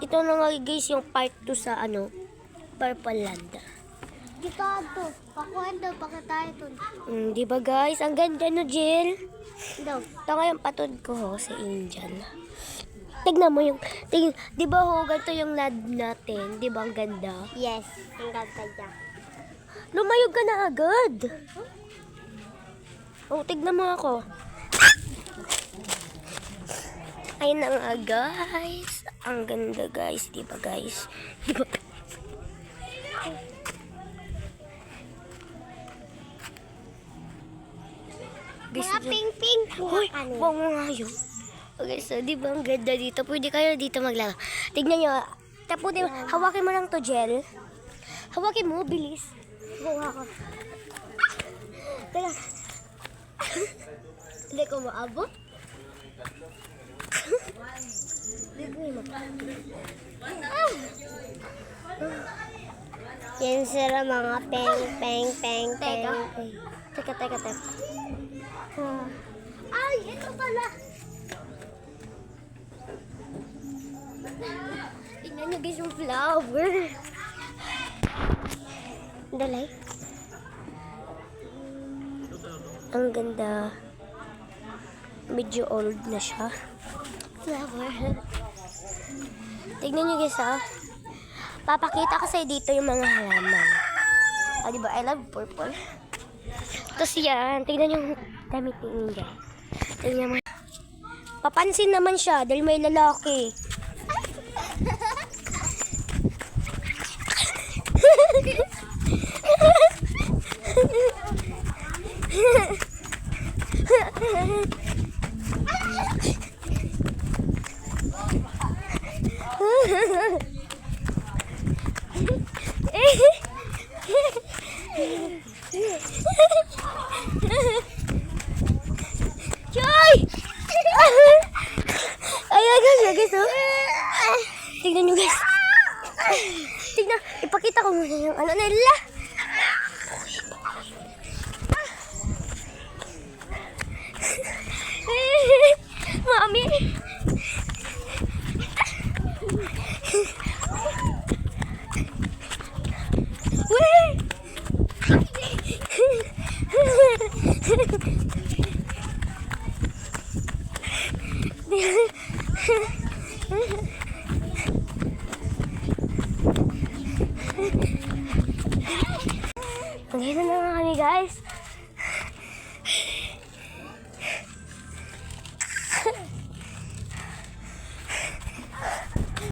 Ito na nga guys yung part 2 sa Purple Land. Dito ito. Pakuwento, pakatayo ito. Di ba guys? Ang ganda no, Jill? Daw. Ito nga yung patod ko ho, sa Indian. Tignan mo yung, di ba ho, ganito yung land natin? Di ba ang ganda? Yes, ang ganda niya. Lumayog ka na agad. Oh, tignan mo ako. Ayun na nga guys. Ang ganda guys, di ba guys? Di ba? Mga ping-ping. Hoy, bango nga yun. Okay, so di ba ang ganda dito? Pwede kayo dito maglaro. Tignan nyo. Tapos hawakin mo lang to, Jel. Hawakin mo, bilis. Buha ko. Teka. Hindi ko maabot. Hindi ko Yan sila mga peng. Teka. Ay, ito pala. Tingnan nyo guys yung flower. Dalay. Ang ganda. Medyo old na siya. Flower. Tignan nyo guys ha. Papakita ko sa'yo dito yung mga halaman. Ah, diba? I love purple. Tapos yan. Tignan yung damit ni Inga. Tignan mo. Papansin naman siya dahil may lalaki. Joy! Ayan guys, oh. Tignan nyo guys. Tignan, ipakita ko muna yung nila. Mami. Wait. Nandito na nga kami guys.